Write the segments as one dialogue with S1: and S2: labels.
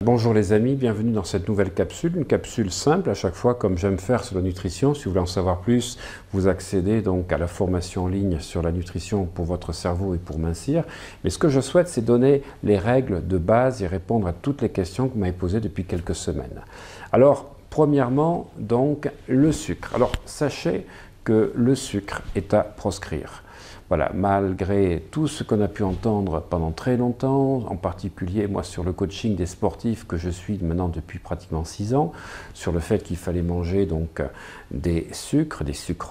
S1: Bonjour les amis, bienvenue dans cette nouvelle capsule, une capsule simple à chaque fois comme j'aime faire sur la nutrition. Si vous voulez en savoir plus, vous accédez donc à la formation en ligne sur la nutrition pour votre cerveau et pour mincir. Mais ce que je souhaite, c'est donner les règles de base et répondre à toutes les questions que vous m'avez posées depuis quelques semaines. Alors, premièrement, donc, le sucre. Alors, sachez que le sucre est à proscrire. Voilà, malgré tout ce qu'on a pu entendre pendant très longtemps, en particulier moi sur le coaching des sportifs que je suis maintenant depuis pratiquement 6 ans, sur le fait qu'il fallait manger donc des sucres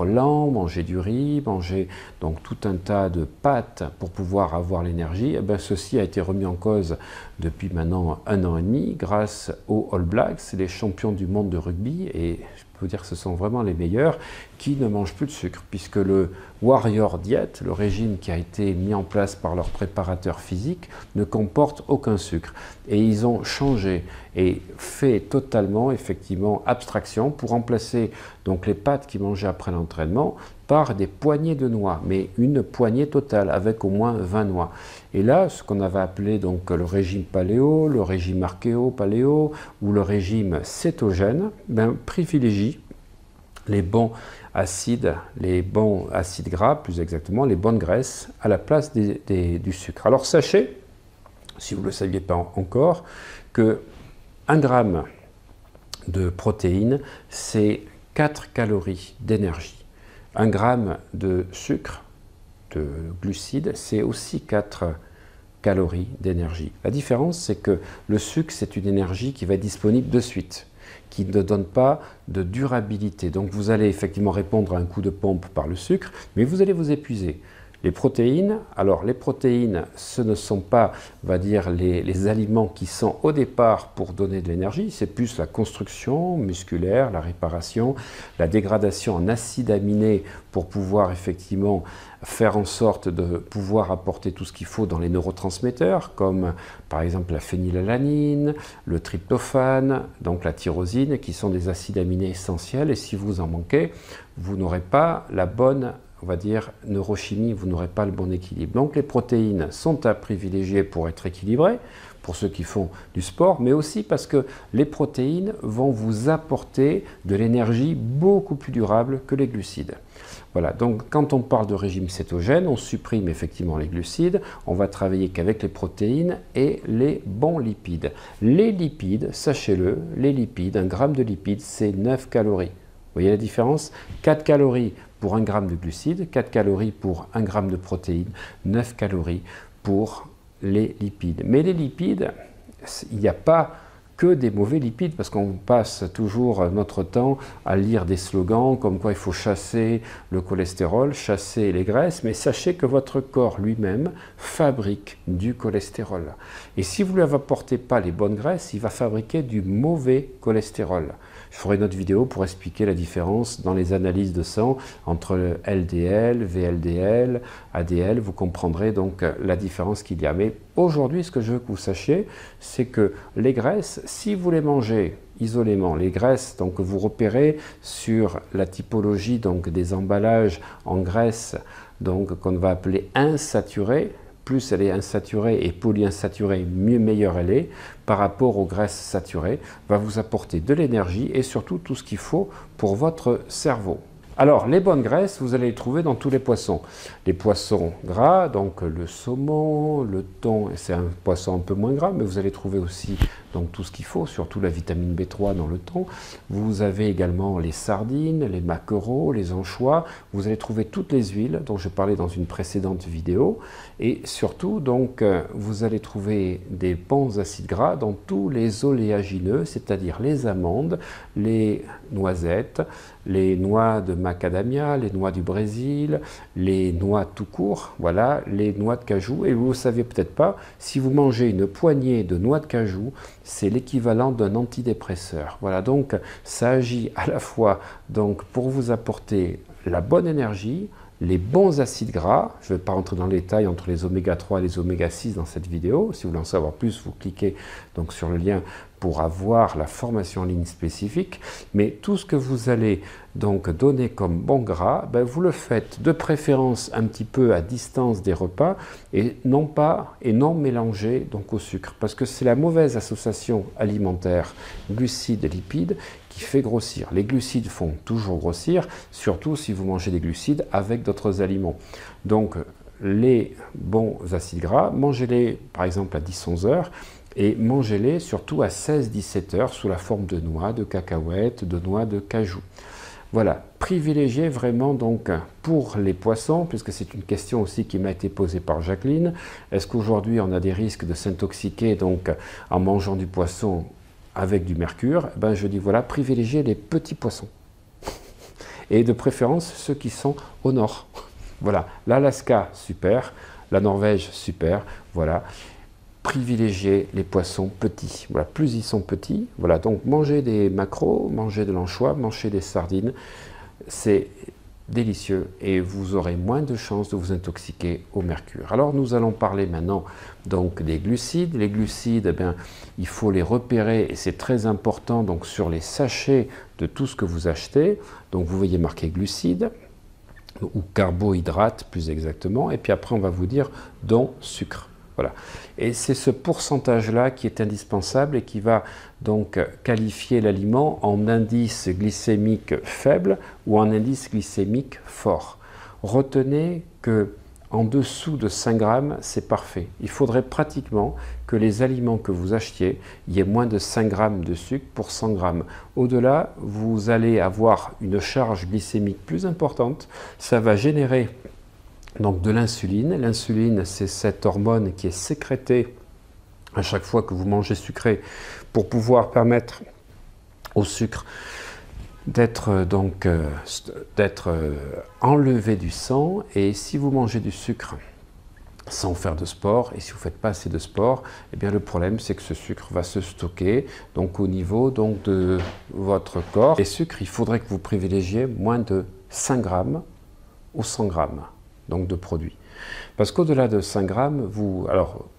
S1: lents, manger du riz, manger donc tout un tas de pâtes pour pouvoir avoir l'énergie, eh bien, ceci a été remis en cause depuis maintenant 1 an et demi grâce aux All Blacks, les champions du monde de rugby, et je peux vous dire que ce sont vraiment les meilleurs qui ne mangent plus de sucre, puisque le Warrior Diet, le régime qui a été mis en place par leur préparateur physique, ne comporte aucun sucre. Et ils ont changé et fait totalement, effectivement, abstraction pour remplacer donc les pâtes qu'ils mangeaient après l'entraînement par des poignées de noix, mais une poignée totale avec au moins 20 noix. Et là, ce qu'on avait appelé donc le régime paléo, le régime archéo-paléo ou le régime cétogène, privilégie les bons acides gras, plus exactement, les bonnes graisses, à la place du sucre. Alors sachez, si vous ne le saviez pas encore, que 1 gramme de protéines, c'est 4 calories d'énergie. 1 gramme de sucre, de glucides, c'est aussi 4 calories d'énergie. La différence, c'est que le sucre, c'est une énergie qui va être disponible de suite, qui ne donne pas de durabilité. Donc vous allez effectivement répondre à un coup de pompe par le sucre, mais vous allez vous épuiser. Les protéines, alors les protéines, ce ne sont pas, on va dire, les aliments qui sont au départ pour donner de l'énergie, c'est plus la construction musculaire, la réparation, la dégradation en acides aminés pour pouvoir effectivement faire en sorte de pouvoir apporter tout ce qu'il faut dans les neurotransmetteurs, comme par exemple la phénylalanine, le tryptophane, donc la tyrosine, qui sont des acides aminés essentiels, et si vous en manquez, vous n'aurez pas la bonne, on va dire, neurochimie, vous n'aurez pas le bon équilibre. Donc les protéines sont à privilégier pour être équilibrées, pour ceux qui font du sport, mais aussi parce que les protéines vont vous apporter de l'énergie beaucoup plus durable que les glucides. Voilà, donc quand on parle de régime cétogène, on supprime effectivement les glucides, on va travailler qu'avec les protéines et les bons lipides. Les lipides, sachez-le, les lipides, 1 gramme de lipides, c'est 9 calories. Vous voyez la différence? 4 calories pour 1 gramme de glucides, 4 calories pour 1 gramme de protéines, 9 calories pour les lipides. Mais les lipides, il n'y a pas que des mauvais lipides, parce qu'on passe toujours notre temps à lire des slogans comme quoi il faut chasser le cholestérol, chasser les graisses, mais sachez que votre corps lui-même fabrique du cholestérol. Et si vous ne lui apportez pas les bonnes graisses, il va fabriquer du mauvais cholestérol. Je ferai une autre vidéo pour expliquer la différence dans les analyses de sang entre LDL, VLDL, ADL. Vous comprendrez donc la différence qu'il y a. Mais aujourd'hui, ce que je veux que vous sachiez, c'est que les graisses, si vous les mangez isolément, les graisses donc, que vous repérez sur la typologie donc, des emballages en graisse qu'on va appeler insaturées, plus elle est insaturée et polyinsaturée, meilleure elle est, par rapport aux graisses saturées, va vous apporter de l'énergie et surtout tout ce qu'il faut pour votre cerveau. Alors, les bonnes graisses, vous allez les trouver dans tous les poissons. Les poissons gras, donc le saumon, le thon, c'est un poisson un peu moins gras, mais vous allez trouver aussi donc, tout ce qu'il faut, surtout la vitamine B3 dans le thon. Vous avez également les sardines, les maquereaux, les anchois. Vous allez trouver toutes les huiles dont je parlais dans une précédente vidéo. Et surtout, donc, vous allez trouver des bons acides gras dans tous les oléagineux, c'est-à-dire les amandes, les noisettes, les noix de macadamia, les noix du Brésil, les noix tout court, voilà, les noix de cajou. Et vous ne savez peut-être pas, si vous mangez une poignée de noix de cajou, c'est l'équivalent d'un antidépresseur. Voilà, donc ça agit à la fois donc, pour vous apporter la bonne énergie, les bons acides gras. Je ne vais pas rentrer dans les détails entre les oméga 3 et les oméga 6 dans cette vidéo. Si vous voulez en savoir plus, vous cliquez donc sur le lien pour avoir la formation en ligne spécifique, mais tout ce que vous allez donc donner comme bon gras, ben vous le faites de préférence un petit peu à distance des repas et non mélangé donc au sucre, parce que c'est la mauvaise association alimentaire glucides et lipides qui fait grossir. Les glucides font toujours grossir, surtout si vous mangez des glucides avec d'autres aliments. Donc les bons acides gras, mangez-les par exemple à 10-11 heures et mangez-les surtout à 16-17 heures sous la forme de noix, de cacahuètes, de noix de cajou. Voilà, privilégiez vraiment donc pour les poissons, puisque c'est une question aussi qui m'a été posée par Jacqueline. Est-ce qu'aujourd'hui on a des risques de s'intoxiquer donc en mangeant du poisson avec du mercure? Ben, je dis voilà, privilégiez les petits poissons. Et de préférence ceux qui sont au nord. Voilà, l'Alaska, super, la Norvège, super, voilà. Privilégiez les poissons petits. Voilà, plus ils sont petits, voilà, donc mangez des maquereaux, mangez de l'anchois, mangez des sardines, c'est délicieux et vous aurez moins de chances de vous intoxiquer au mercure. Alors nous allons parler maintenant donc des glucides. Les glucides, eh bien, il faut les repérer et c'est très important donc sur les sachets de tout ce que vous achetez. Donc vous voyez marqué glucides ou carbohydrates plus exactement, et puis après on va vous dire dont sucre. Voilà. Et c'est ce pourcentage-là qui est indispensable et qui va donc qualifier l'aliment en indice glycémique faible ou en indice glycémique fort. Retenez que en dessous de 5 grammes, c'est parfait. Il faudrait pratiquement que les aliments que vous achetiez, il y ait moins de 5 grammes de sucre pour 100 grammes. Au-delà, vous allez avoir une charge glycémique plus importante. Ça va générer donc de l'insuline. L'insuline, c'est cette hormone qui est sécrétée à chaque fois que vous mangez sucré pour pouvoir permettre au sucre d'être enlevé du sang. Et si vous mangez du sucre sans faire de sport, et si vous ne faites pas assez de sport, eh bien le problème c'est que ce sucre va se stocker donc au niveau donc de votre corps. Les sucres, il faudrait que vous privilégiez moins de 5 grammes ou 100 grammes. Donc de produits. Parce qu'au-delà de 5 grammes,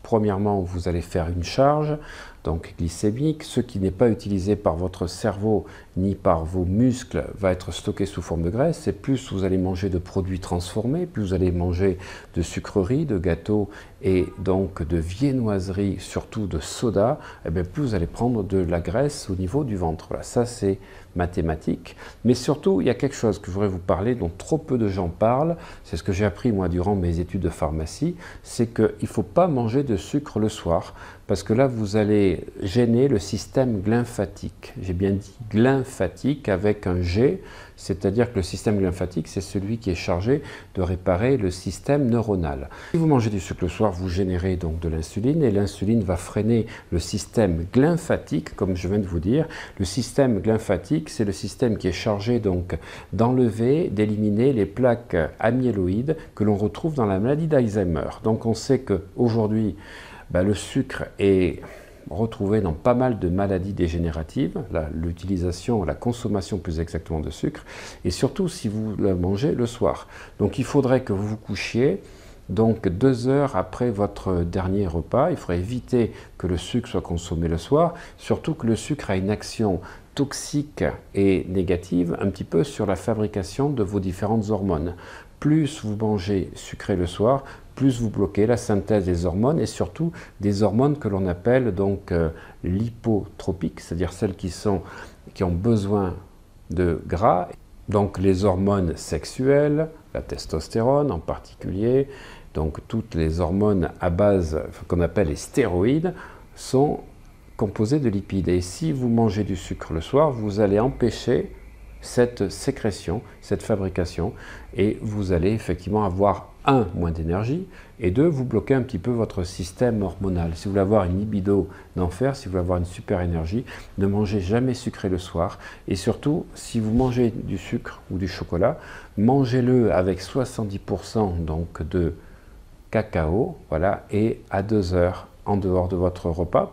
S1: premièrement, vous allez faire une charge donc glycémique. Ce qui n'est pas utilisé par votre cerveau ni par vos muscles va être stocké sous forme de graisse. Et plus vous allez manger de produits transformés, plus vous allez manger de sucreries, de gâteaux et donc de viennoiseries, surtout de soda, et bien plus vous allez prendre de la graisse au niveau du ventre. Voilà, ça c'est mathématique. Mais surtout, il y a quelque chose que je voudrais vous parler, dont trop peu de gens parlent, c'est ce que j'ai appris moi durant mes études de pharmacie, c'est qu'il ne faut pas manger de sucre le soir, parce que là vous allez gêner le système glymphatique. J'ai bien dit glymphatique avec un G, c'est-à-dire que le système glymphatique, c'est celui qui est chargé de réparer le système neuronal. Si vous mangez du sucre le soir, vous générez donc de l'insuline, et l'insuline va freiner le système glymphatique, comme je viens de vous dire. Le système glymphatique, c'est le système qui est chargé donc d'enlever, d'éliminer les plaques amyloïdes que l'on retrouve dans la maladie d'Alzheimer. Donc on sait qu'aujourd'hui, le sucre est retrouvé dans pas mal de maladies dégénératives, l'utilisation, la consommation plus exactement de sucre, et surtout si vous le mangez le soir. Donc il faudrait que vous vous couchiez donc 2 heures après votre dernier repas. Il faudrait éviter que le sucre soit consommé le soir, surtout que le sucre a une action toxique et négative un petit peu sur la fabrication de vos différentes hormones. Plus vous mangez sucré le soir, plus vous bloquez la synthèse des hormones et surtout des hormones que l'on appelle donc lipotropiques, c'est-à-dire celles qui ont besoin de gras. Donc les hormones sexuelles, la testostérone en particulier, donc toutes les hormones à base qu'on appelle les stéroïdes sont composées de lipides. Et si vous mangez du sucre le soir, vous allez empêcher cette sécrétion, cette fabrication, et vous allez effectivement avoir moins d'énergie, et vous bloquez un petit peu votre système hormonal. Si vous voulez avoir une libido d'enfer, si vous voulez avoir une super énergie, ne mangez jamais sucré le soir, et surtout, si vous mangez du sucre ou du chocolat, mangez-le avec 70% donc de cacao, voilà, et à 2 heures en dehors de votre repas,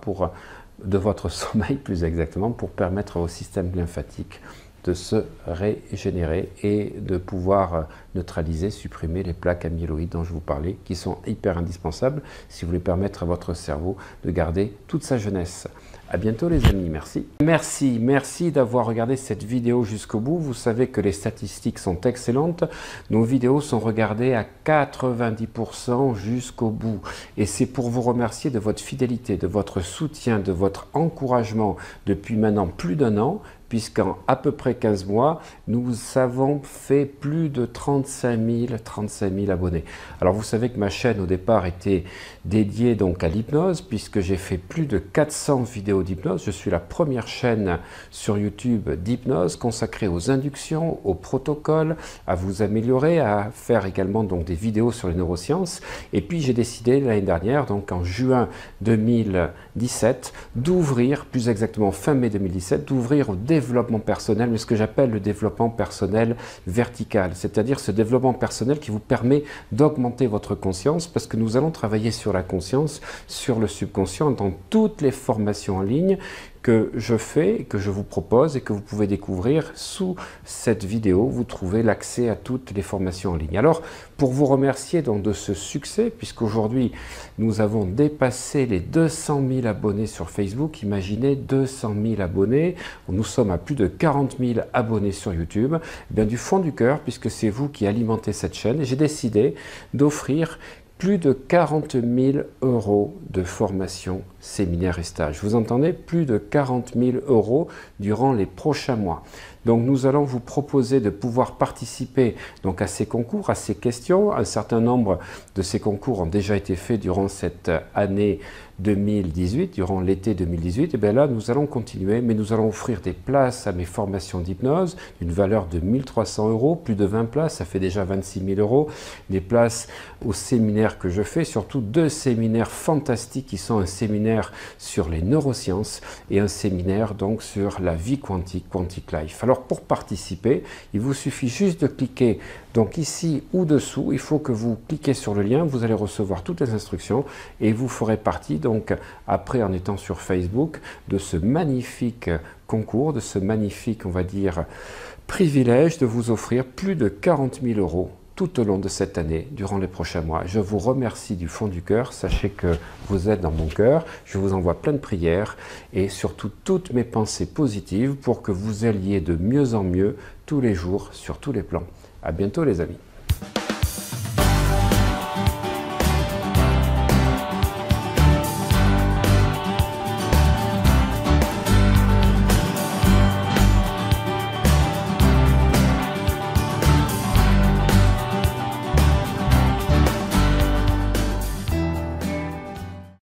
S1: de votre sommeil plus exactement, pour permettre au système lymphatique de se régénérer et de pouvoir neutraliser, supprimer les plaques amyloïdes dont je vous parlais, qui sont hyper indispensables si vous voulez permettre à votre cerveau de garder toute sa jeunesse. À bientôt les amis, merci. Merci d'avoir regardé cette vidéo jusqu'au bout. Vous savez que les statistiques sont excellentes. Nos vidéos sont regardées à 90% jusqu'au bout. Et c'est pour vous remercier de votre fidélité, de votre soutien, de votre encouragement depuis maintenant plus d'un an, puisqu'en à peu près 15 mois, nous avons fait plus de 35 000 abonnés. Alors vous savez que ma chaîne au départ était dédiée donc à l'hypnose, puisque j'ai fait plus de 400 vidéos d'hypnose. Je suis la première chaîne sur YouTube d'hypnose consacrée aux inductions, aux protocoles, à vous améliorer, à faire également donc des vidéos sur les neurosciences. Et puis j'ai décidé l'année dernière, donc en juin 2017, d'ouvrir, plus exactement fin mai 2017, d'ouvrir au développement personnel, mais ce que j'appelle le développement personnel vertical, c'est-à-dire ce développement personnel qui vous permet d'augmenter votre conscience, parce que nous allons travailler sur la conscience, sur le subconscient, dans toutes les formations en ligne que je fais, que je vous propose et que vous pouvez découvrir sous cette vidéo. Vous trouvez l'accès à toutes les formations en ligne. Alors, pour vous remercier donc de ce succès, puisqu'aujourd'hui nous avons dépassé les 200 000 abonnés sur Facebook, imaginez 200 000 abonnés, nous sommes à plus de 40 000 abonnés sur YouTube, eh bien, du fond du cœur, puisque c'est vous qui alimentez cette chaîne, j'ai décidé d'offrir plus de 40 000 € de formation, séminaire et stage. Vous entendez? Plus de 40 000 € durant les prochains mois. Donc nous allons vous proposer de pouvoir participer donc à ces concours, à ces questions. Un certain nombre de ces concours ont déjà été faits durant cette année 2018, durant l'été 2018. Et bien là, nous allons continuer, mais nous allons offrir des places à mes formations d'hypnose d'une valeur de 1 300 €, plus de 20 places, ça fait déjà 26 000 €. Des places aux séminaires que je fais, surtout 2 séminaires fantastiques qui sont un séminaire sur les neurosciences et un séminaire donc sur la vie quantique, Quantic Life. Alors pour participer, il vous suffit juste de cliquer donc ici ou dessous. Il faut que vous cliquez sur le lien, vous allez recevoir toutes les instructions et vous ferez partie donc après, en étant sur Facebook, de ce magnifique concours, de ce magnifique, on va dire, privilège de vous offrir plus de 40 000 € tout au long de cette année, durant les prochains mois. Je vous remercie du fond du cœur. Sachez que vous êtes dans mon cœur. Je vous envoie plein de prières et surtout toutes mes pensées positives pour que vous alliez de mieux en mieux tous les jours sur tous les plans. À bientôt les amis.